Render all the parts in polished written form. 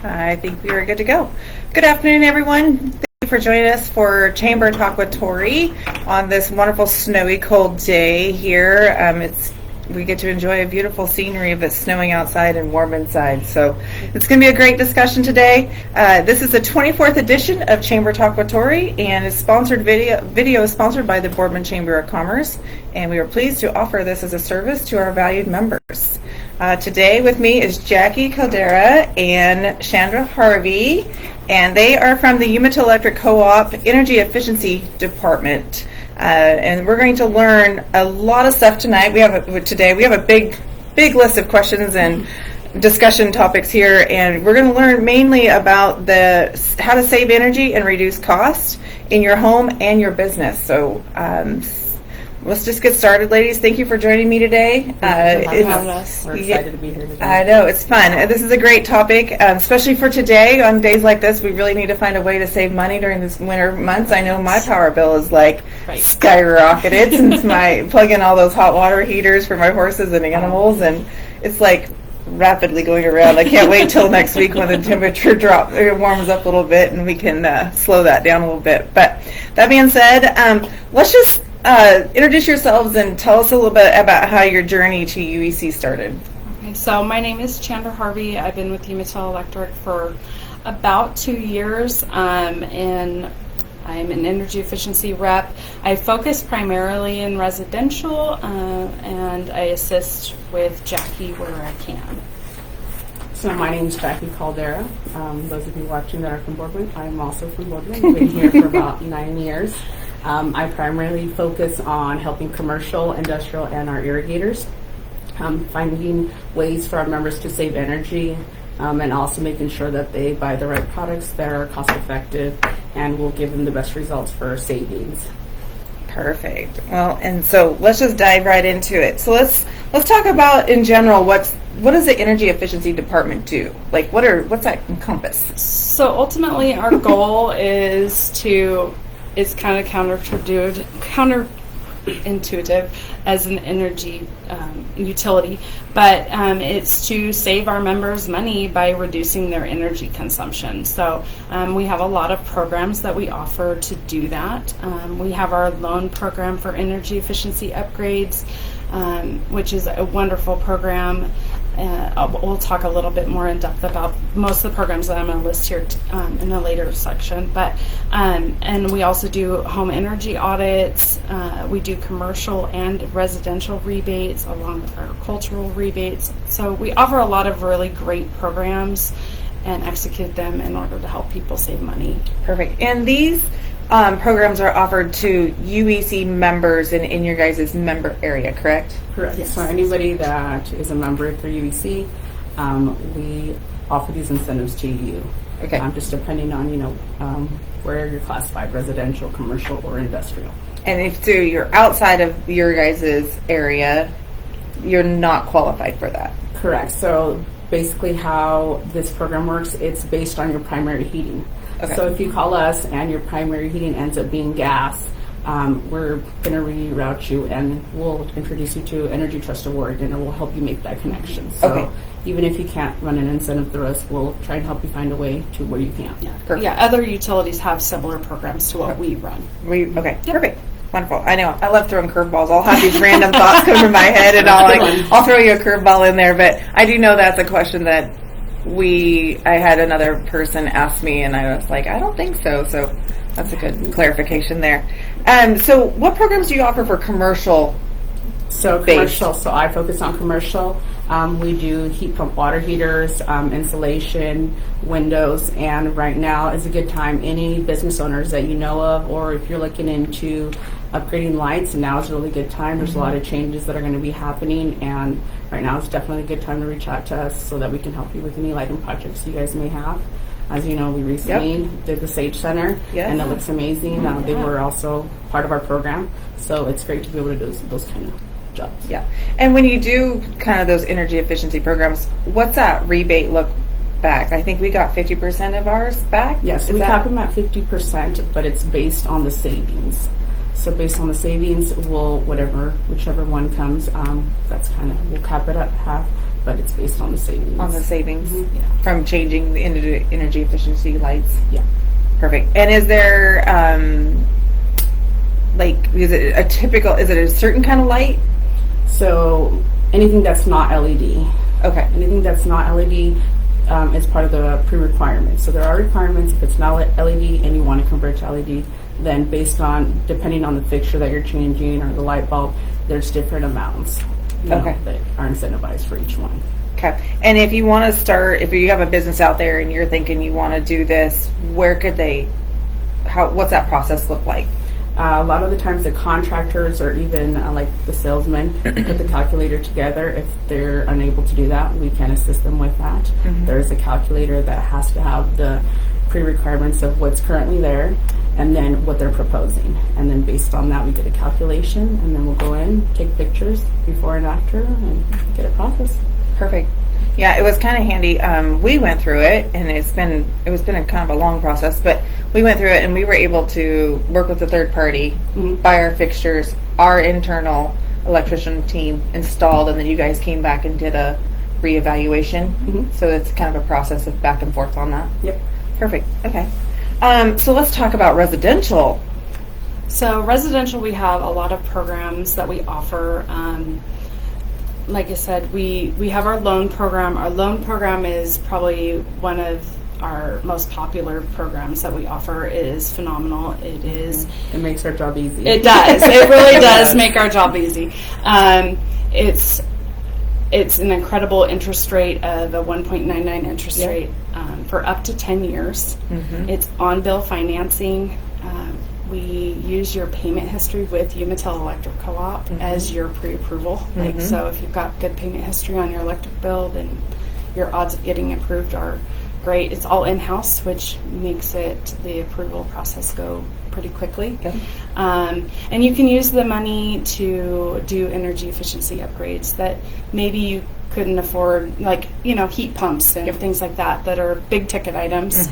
I think we are good to go. Good afternoon, everyone. Thank you for joining us for Chamber Talk with Torrie on this wonderful snowy, cold day here. We get to enjoy a beautiful scenery of it snowing outside and warm inside. So it's going to be a great discussion today. This is the 24th edition of Chamber Talk with Torrie, and is sponsored video is sponsored by the Boardman Chamber of Commerce, and we are pleased to offer this as a service to our valued members. Today with me is Jackie Caldera and Chandra Harvey, and they are from the Umatilla Electric Co-op Energy Efficiency Department. And we're going to learn a lot of stuff tonight. We have a big list of questions and discussion topics here, and we're going to learn mainly about how to save energy and reduce costs in your home and your business. So let's just get started, ladies. Thank you for joining me today. We're excited to be here today. I know, it's fun. This is a great topic, especially for today. On days like this, we really need to find a way to save money during this winter months. I know my power bill is skyrocketed since I plug in all those hot water heaters for my horses and animals, and it's like rapidly going around. I can't wait till next week when the temperature warms up a little bit and we can slow that down a little bit. But that being said, let's just introduce yourselves and tell us a little bit about how your journey to UEC started. Okay, so my name is Chandra Harvey. I've been with Umatilla Electric for about 2 years, and I'm an energy efficiency rep. I focus primarily in residential, and I assist with Jackie where I can. So my name is Jackie Caldera. Those of you watching that are from Boardman, I'm also from Boardman. I've been here for about 9 years. I primarily focus on helping commercial, industrial, and our irrigators, finding ways for our members to save energy, and also making sure that they buy the right products that are cost effective and will give them the best results for savings. Perfect. Well, and so let's just dive right into it. So let's talk about in general what does the Energy Efficiency Department do? Like what's that encompass? So ultimately, our goal is kind of counterintuitive as an energy utility, but it's to save our members money by reducing their energy consumption. So we have a lot of programs that we offer to do that. We have our loan program for energy efficiency upgrades, which is a wonderful program. We'll talk a little bit more in depth about most of the programs that I'm going to list here in a later section. But and we also do home energy audits. We do commercial and residential rebates along with agricultural rebates. So we offer a lot of really great programs and execute them in order to help people save money. Perfect. And these programs are offered to UEC members in your guys' member area, correct? Correct. Yes. So anybody that is a member for UEC, we offer these incentives to you. Okay. Just depending on where you're classified, residential, commercial, or industrial. And if you're outside of your guys' area, you're not qualified for that. Correct. So basically how this program works, it's based on your primary heating. Okay. So if you call us and your primary heating ends up being gas, we're going to reroute you and we'll introduce you to Energy Trust Award, and it will help you make that connection. So even if you can't run an incentive through us, we'll try and help you find a way to where you can. Yeah, other utilities have similar programs to what we run. Perfect. Wonderful. I know. I love throwing curveballs. I'll have these random thoughts come to my head, and I'll throw you a curveball in there. But I do know that's a question that I had another person ask me, and I was like, I don't think so. So that's a good clarification there. So what programs do you offer for commercial? So commercial. So I focus on commercial. We do heat pump water heaters, insulation, windows, and right now is a good time. Any business owners that you know of, or if you're looking into upgrading lights, now is a really good time. There's a lot of changes that are going to be happening, and right now is definitely a good time to reach out to us so that we can help you with any lighting projects you guys may have. As you know, we recently did the Sage Center, and it looks amazing. They were also part of our program, so it's great to be able to do those kind of jobs. Yeah. And when you do kind of those energy efficiency programs, what's that rebate look back? I think we got 50% of ours back. Yes, we cap them at 50%, but it's based on the savings. So based on the savings, whichever one comes, that's kind of, we'll cap it at half, but it's based on the savings. On the savings Yeah. from changing the energy efficiency lights. Yeah. Perfect. And is there, is it a certain kind of light? So anything that's not LED. Okay. Anything that's not LED is part of the pre-requirements. So there are requirements. If it's not LED and you want to convert to LED, then depending on the fixture that you're changing or the light bulb, there's different amounts that are incentivized for each one. Okay. And if you want to start, if you have a business out there and you're thinking you want to do this, where could what's that process look like? A lot of the times the contractors or even like the salesmen put the calculator together. If they're unable to do that, we can assist them with that. Mm-hmm. There's a calculator that has to have the pre-requirements of what's currently there and then what they're proposing. And then based on that, we get a calculation and then we'll go in, take pictures before and after and get it processed. Perfect. Yeah, it was kind of handy. We went through it, and it's been a kind of a long process, but we went through it, and we were able to work with a third party, buy our fixtures, our internal electrician team installed, and then you guys came back and did a reevaluation. Mm-hmm. So it's kind of a process of back and forth on that. Yep. Perfect. Okay. So let's talk about residential. So residential, we have a lot of programs that we offer. Like I said, we have our loan program. Our loan program is probably one of our most popular programs that we offer. It is phenomenal. It is. It makes our job easy. It does. It really does make our job easy. It's an incredible interest rate of a 1.99 interest rate for up to 10 years. Mm-hmm. It's on-bill financing. We use your payment history with Umatel Electric Co-op as your pre-approval. Like, so if you've got good payment history on your electric bill, then your odds of getting approved are great. It's all in-house, which makes the approval process go pretty quickly. Okay. And you can use the money to do energy efficiency upgrades that maybe you couldn't afford, like, heat pumps and things like that are big ticket items.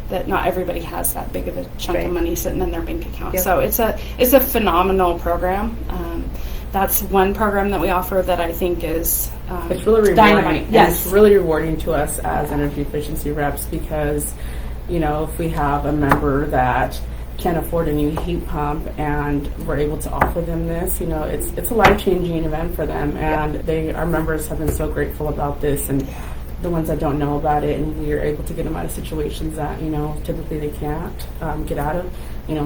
That not everybody has that big of a chunk of money sitting in their bank account. Yep. So it's a phenomenal program. That's one program that we offer that I think is it's really rewarding. dynamite. Yes, it's really rewarding to us as energy efficiency reps because, if we have a member that can't afford a new heat pump and we're able to offer them this, it's a life-changing event for them, and our members have been so grateful about this, and the ones that don't know about it, and we are able to get them out of situations that typically they can't get out of.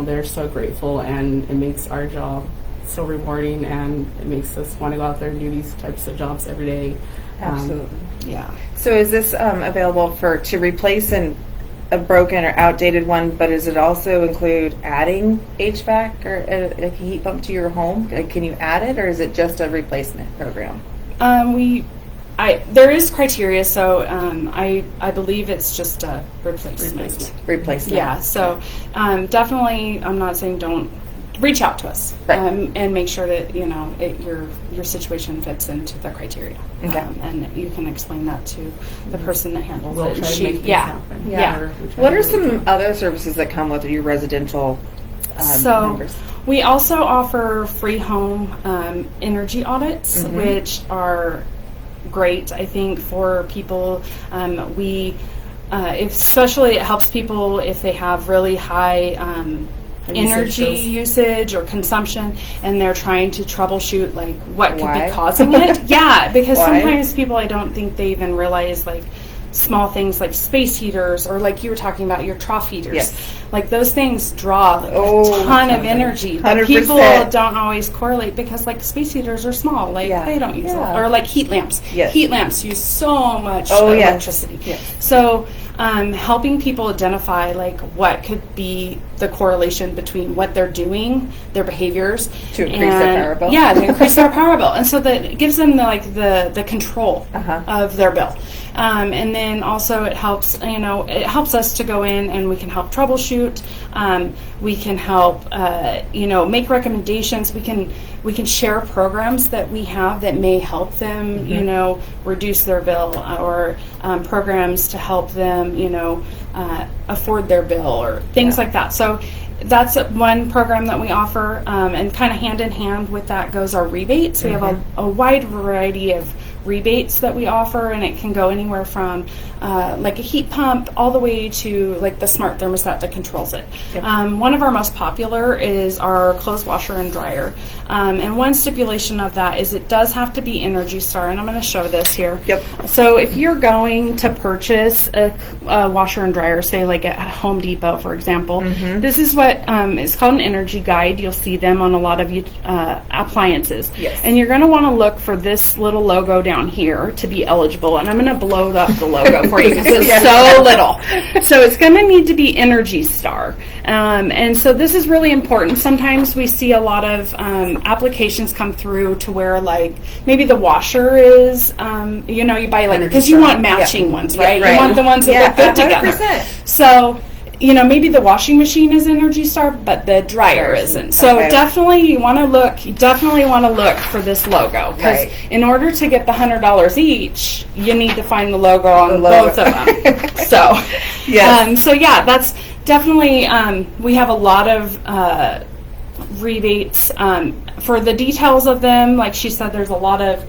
They're so grateful, and it makes our job so rewarding, and it makes us want to go out there and do these types of jobs every day. Absolutely. yeah. So is this available to replace a broken or outdated one, but does it also include adding HVAC or a heat pump to your home? Can you add it, or is it just a replacement program? There is criteria, so I believe it's just a replacement. Replacement. Yeah, so definitely, I'm not saying don't reach out to us, Right. and make sure that your situation fits into the criteria, Okay. and you can explain that to the person that handles We'll it. try to make things happen. Yeah. What are some other services that come with your residential members? We also offer free home energy audits, which are great, I think, for people. Especially it helps people if they have really high energy usage or consumption, and they're trying to troubleshoot like what could be causing it. Yeah, because sometimes people, I don't think they even realize like small things like space heaters, or like you were talking about your trough heaters. Yes. Like those things draw like a ton of energy, but 100%. people don't always correlate because like space heaters are small, like they don't use a lot. Or like heat lamps. Yes. Heat lamps use so much electricity. Yes. So helping people identify like what could be the correlation between what they're doing, their behaviors, to increase their power bill. Yeah, to increase their power bill, and so that it gives them the control of their bill. And then also it helps us to go in and we can help troubleshoot troubleshoot. We can help, make recommendations. We can share programs that we have that may help them, reduce their bill, or programs to help them, afford their bill, or things like that. So that's one program that we offer, and kind of hand in hand with that goes our rebates. We have a wide variety of rebates that we offer, and it can go anywhere from like a heat pump all the way to like the smart thermostat that controls it. One of our most popular is our clothes washer and dryer, and one stipulation of that is it does have to be Energy Star, and I'm going to show this here. So if you're going to purchase a washer and dryer, say like at Home Depot, for example, this is what is called an energy guide. You'll see them on a lot of appliances, and you're going to want to look for this little logo down here to be eligible, and I'm going to blow up the logo for you because it's so little. So it's going to need to be Energy Star, and so this is really important. Sometimes we see a lot of applications come through to where like maybe the washer is, you buy like, because you want matching ones, right? You want the ones that look good together. So maybe the washing machine is Energy Star, but the dryer isn't. So definitely you want to look for this logo, because in order to get the $100 each, you need to find the logo on both of them. So, that's definitely, we have a lot of rebates. For the details of them, like she said, there's a lot of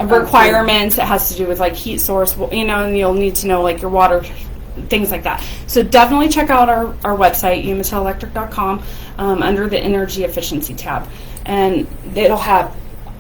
requirements. It has to do with like heat source, and you'll need to know like your water, things like that. So definitely check out our website, umatelelectric.com, under the Energy Efficiency tab, and it'll have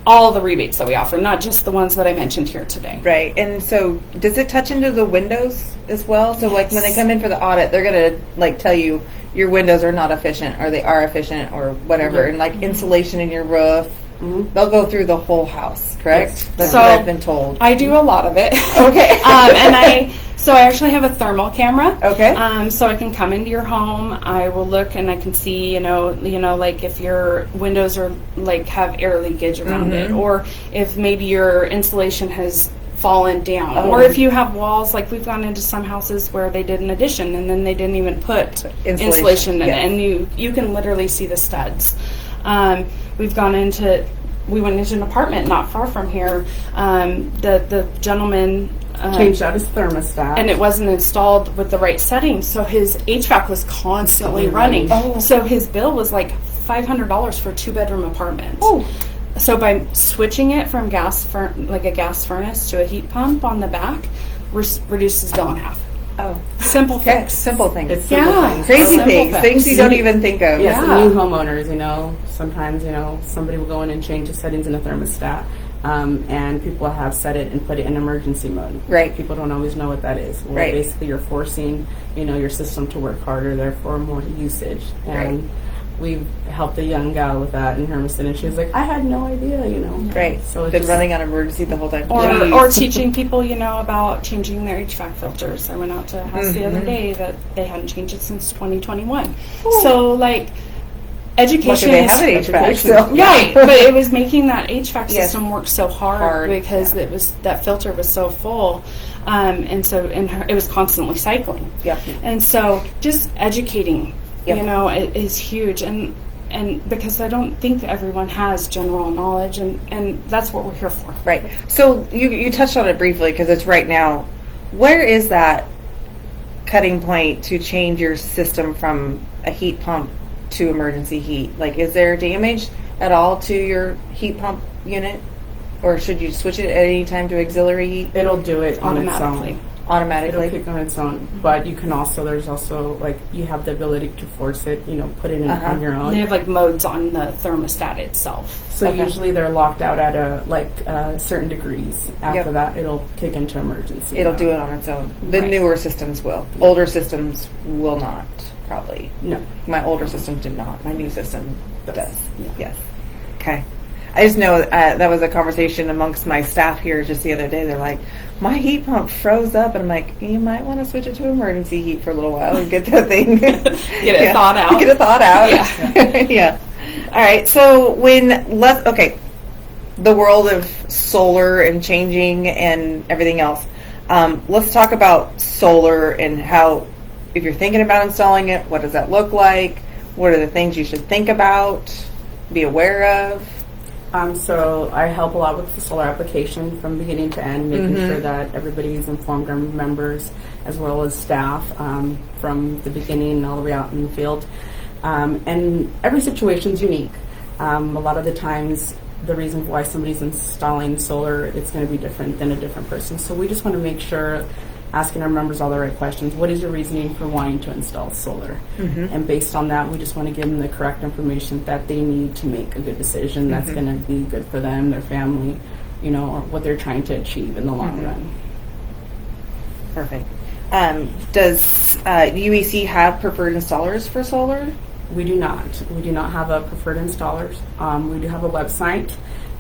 all the rebates that we offer, not just the ones that I mentioned here today. Right. And so does it touch into the windows as well? So like when they come in for the audit, they're going to like tell you your windows are not efficient, or they are efficient, or whatever, and like insulation in your roof. They'll go through the whole house, correct? That's what I've been told. I do a lot of it. Okay. So I actually have a thermal camera. Okay. So I can come into your home. I will look and I can see, like if your windows are like have air leakage around it, or if maybe your insulation has fallen down, or if you have walls, like we've gone into some houses where they did an addition and then they didn't even put insulation in it, and you can literally see the studs. We went into an apartment not far from here. The gentleman changed out his thermostat, and it wasn't installed with the right settings, so his HVAC was constantly running. So his bill was like $500 for a 2-bedroom apartment. So by switching it from a gas furnace to a heat pump on the back, reduces bill in half. Simple fix. Simple things. It's simple things. Crazy things you don't even think of. Yes, new homeowners, sometimes, somebody will go in and change the settings in a thermostat, and people have set it and put it in emergency mode. Right. People don't always know what that is. Well, basically you're forcing, your system to work harder, therefore more usage. And we've helped a young gal with that in Hermiston, and she was like, I had no idea, Right. So it's been running on emergency the whole time. Or teaching people, about changing their HVAC filters. I went out to a house the other day that they hadn't changed it since 2021. So, like, education they have an HVAC, so. Right, but it was making that HVAC system work so hard because that filter was so full, and it was constantly cycling. And so just educating, it is huge, and because I don't think everyone has general knowledge, and that's what we're here for. Right. So you touched on it briefly because it's right now. Where is that cutting point to change your system from a heat pump to emergency heat? Like, is there damage at all to your heat pump unit, or should you switch it at any time to auxiliary heat? It'll do it automatically. Automatically. It'll kick on its own, but you can there's also like you have the ability to force it, put it in on your own. They have like modes on the thermostat itself. So usually they're locked out at certain degrees. After that, it'll kick into emergency. It'll do it on its own. The newer systems will. Older systems will not, probably. No. My older system did not. My new system does. Yes. Okay. I just know that was a conversation amongst my staff here just the other day. They're like, my heat pump froze up, and I'm like, you might want to switch it to emergency heat for a little while and get that thing get it thawed out. Get it thawed out. Yeah. All right. So the world of solar and changing and everything else. Let's talk about solar and how if you're thinking about installing it, what does that look like? What are the things you should think about, be aware of? So I help a lot with the solar application from beginning to end, making sure that everybody is informed, our members as well as staff, from the beginning all the way out in the field. And every situation is unique. A lot of the times, the reason why somebody's installing solar, it's going to be different than a different person. So we just want to make sure, asking our members all the right questions. What is your reasoning for wanting to install solar? And based on that, we just want to give them the correct information that they need to make a good decision that's going to be good for them, their family, you know, or what they're trying to achieve in the long run. Perfect. Does UEC have preferred installers for solar? We do not. We do not have a preferred installers. We do have a website.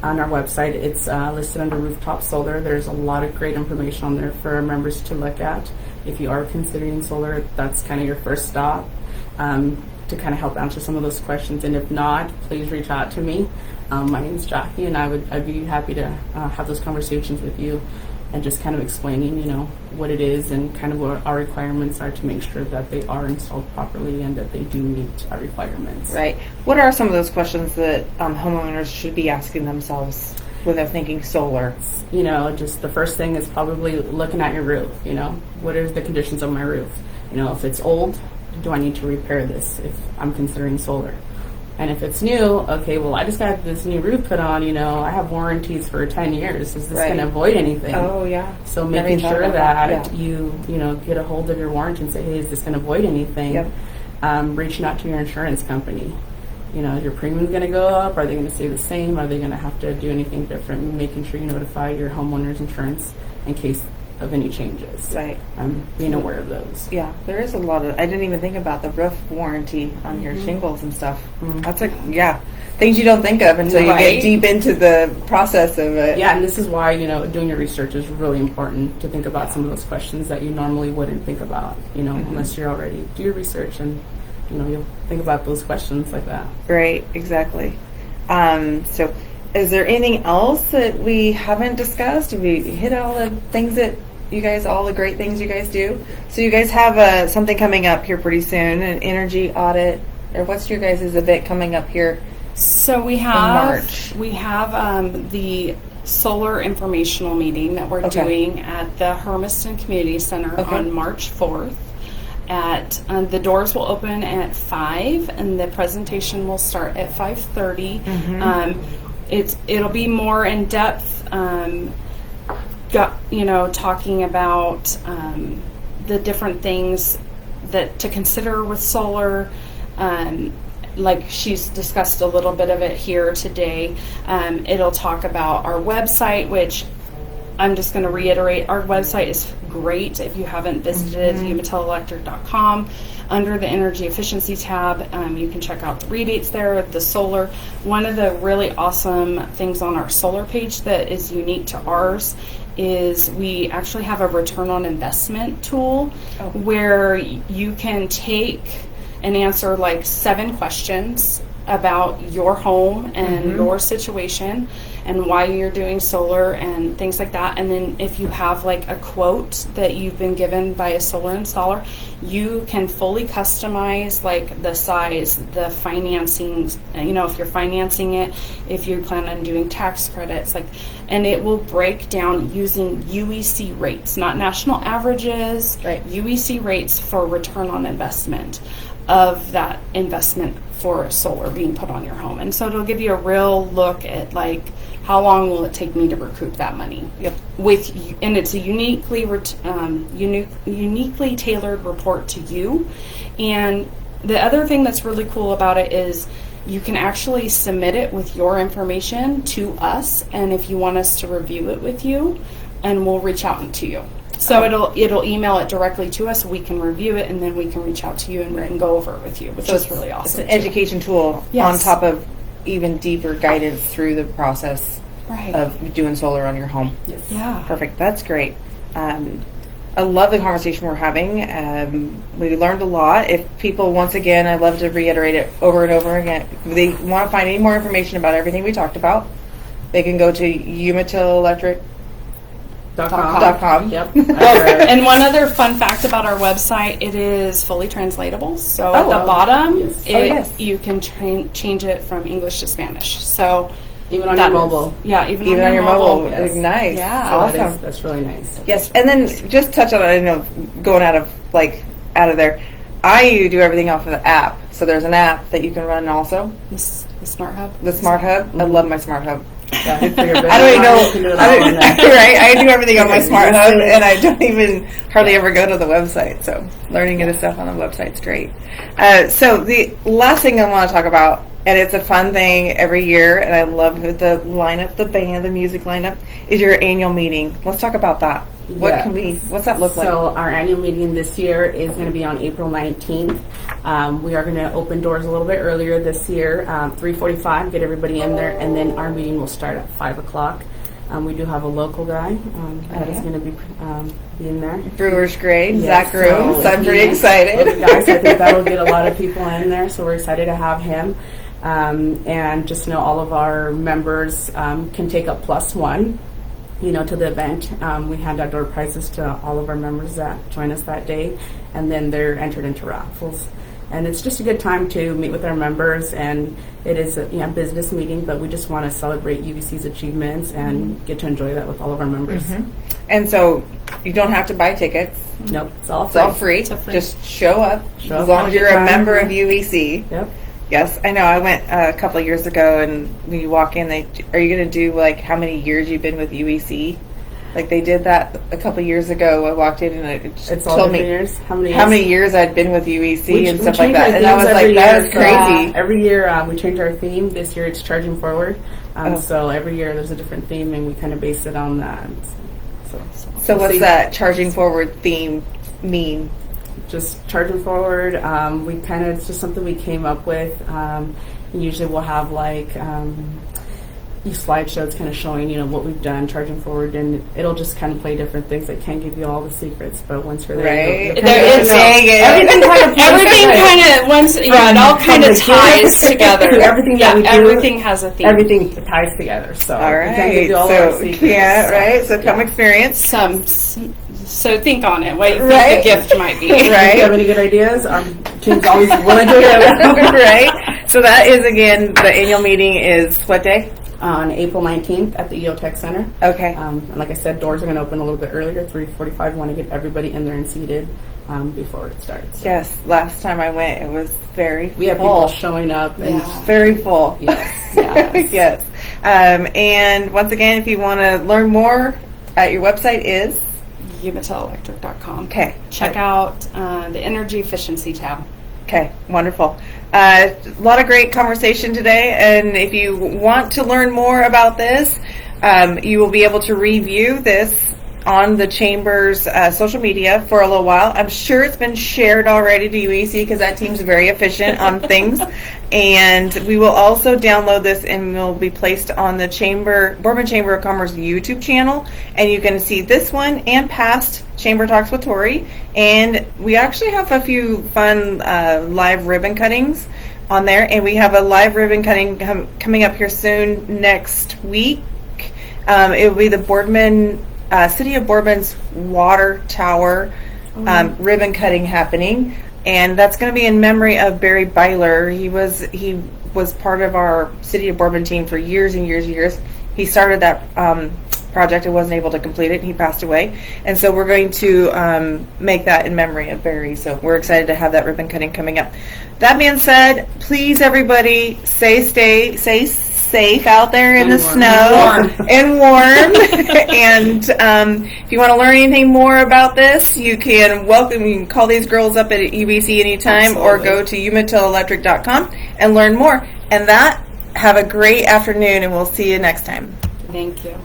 On our website, it's listed under rooftop solar. There's a lot of great information on there for our members to look at. If you are considering solar, that's kind of your first stop to kind of help answer some of those questions. And if not, please reach out to me. My name is Jackie, and I'd be happy to have those conversations with you and just kind of explaining, you know, what it is and kind of what our requirements are to make sure that they are installed properly and that they do meet our requirements. Right. What are some of those questions that homeowners should be asking themselves when they're thinking solar? You know, just the first thing is probably looking at your roof. You know, what are the conditions of my roof? You know, if it's old, do I need to repair this if I'm considering solar? And if it's new, okay, well, I just got this new roof put on, you know, I have warranties for 10 years. Is this going to avoid anything? Oh, yeah. So making sure that you know, get a hold of your warranty and say, hey, is this going to avoid anything? Reaching out to your insurance company. You know, is your premium going to go up? Are they going to stay the same? Are they going to have to do anything different? Making sure you notify your homeowner's insurance in case of any changes. Right. Being aware of those. Yeah, there is a lot of, I didn't even think about the roof warranty on your shingles and stuff. That's like, things you don't think of until you get deep into the process of it. Yeah, and this is why, you know, doing your research is really important to think about some of those questions that you normally wouldn't think about, you know, unless you're already do your research and, you know, you'll think about those questions like that. Right, exactly. So is there anything else that we haven't discussed? Have we hit all the things that you guys, all the great things you guys do? So you guys have something coming up here pretty soon, an energy audit, or what's your guys' event coming up here? So we have the solar informational meeting that we're doing at the Hermiston Community Center on March 4th. The doors will open at 5 and the presentation will start at 5:30. It'll be more in depth, talking about the different things that to consider with solar. Like she's discussed a little bit of it here today. It'll talk about our website, which I'm just going to reiterate, our website is great. If you haven't visited umatillelectric.com, under the Energy Efficiency tab, you can check out the rebates there, the solar. One of the really awesome things on our solar page that is unique to ours is we actually have a return on investment tool where you can take and answer like 7 questions about your home and your situation and why you're doing solar and things like that. And then if you have like a quote that you've been given by a solar installer, you can fully customize like the size, the financing, you know, if you're financing it, if you plan on doing tax credits, like, and it will break down using UEC rates, not national averages, UEC rates for return on investment of that investment for solar being put on your home. And so it'll give you a real look at like how long will it take me to recoup that money. And it's a uniquely tailored report to you. And the other thing that's really cool about it is you can actually submit it with your information to us, and if you want us to review it with you, and we'll reach out to you. So it'll email it directly to us. We can review it, and then we can reach out to you and we can go over it with you, which is really awesome. It's an education tool on top of even deeper guidance through the process of doing solar on your home. Yes. Yeah. Perfect. That's great. I love the conversation we're having. We learned a lot. If people, once again, I'd love to reiterate it over and over again, if they want to find any more information about everything we talked about, they can go to .com. Yep. And one other fun fact about our website, it is fully translatable. So at the bottom, Yes. you can change it from English to Spanish. So Even on your mobile. Yeah, even on your mobile. Yes. Nice. Yeah. So Awesome. that's really nice. Yes, and then just touch on it, going out of there. I do everything off of the app. So there's an app that you can run also. The Smart Hub. The Smart Hub. I love my Smart Hub. Yeah, good for your I don't even know. business. You can do it all on there. Right? I do everything on my Smart Hub, and I don't even hardly ever go to the website. So learning this stuff on the website's great. So the last thing I want to talk about, and it's a fun thing every year, and I love the lineup, the band, the music lineup, is your annual meeting. Let's talk about that. What's that look like? So our annual meeting this year is going to be on April 19th. We are going to open doors a little bit earlier this year, 3:45, get everybody in there, and then our meeting will start at 5 o'clock. We do have a local guy that is going to be in there. Brewer's grade, Yes, Zach Groom, so I'm pretty Well, excited. guys, I think that will get a lot of people in there, so we're excited to have him. And just know all of our members can take a +1, to the event. We hand out door prizes to all of our members that join us that day, and then they're entered into raffles. And it's just a good time to meet with our members, and it is a business meeting, but we just want to celebrate UEC's achievements and get to enjoy that with all of our members. And so you don't have to buy tickets. Nope, it's all It's free. all free. It's all free. Just show up. Show As up, long have as a you're good a time. member of UEC. Yep. Yes, I know. I went a couple of years ago, and when you walk in, are you going to do how many years you've been with UEC? They did that a couple of years ago. I walked in, and it just It's all told different me years. How many years I'd been with UEC We and ch- stuff we like change our that. And I themes was every like, that year, is so, crazy. every year we change our theme. This year it's Charging Forward. Oh. So every year there's a different theme, and we kind of base it on that. So we'll what's see. that charging forward theme mean? Just Charging Forward. It's just something we came up with. Usually we'll have these slideshows kind of showing, what we've done, Charging Forward, and it'll just kind of play different things. I can't give you all the secrets, but once you're there, Right. you'll kind of Dang it. Everything it all kind of ties together. Everything that we do, everything has a theme. everything ties together. So All we can't give right. you all our secrets. Right. So come experience. So think on it. What you think Right. the gift might be. If you Right. have any good ideas, our team's always willing to hear them. Right. So that is, again, the annual meeting is what day? On April 19th at the EO Tech Center. Okay. And like I said, doors are going to open a little bit earlier, 3:45. Want to get everybody in there and seated before it starts. Yes. Last time I went, it was very We have full. people showing up. And Very full. Yes. Yes. Yes. And once again, if you want to learn more, your website is? UMetalElectric.com. Okay. Check out the Energy Efficiency tab. Okay, wonderful. A lot of great conversation today, and if you want to learn more about this, you will be able to review this on the Chamber's social media for a little while. I'm sure it's been shared already to UEC because that team's very efficient on things. And we will also download this and will be placed on the Bourbon Chamber of Commerce YouTube channel. And you can see this one and past Chamber Talks with Torrie. And we actually have a few fun live ribbon cuttings on there. And we have a live ribbon cutting coming up here soon next week. It will be the City of Bourbon's water tower ribbon cutting happening, and that's going to be in memory of Barry Byler. He was part of our City of Bourbon team for years and years and years. He started that project and wasn't able to complete it, and he passed away. And so we're going to make that in memory of Barry. So we're excited to have that ribbon cutting coming up. That being said, please everybody stay safe out there in the snow and warm. And if you want to learn anything more about this, you can call these girls up at UBC anytime. Absolutely. Or go to umetalelectric.com and learn more. And have a great afternoon, and we'll see you next time. Thank you.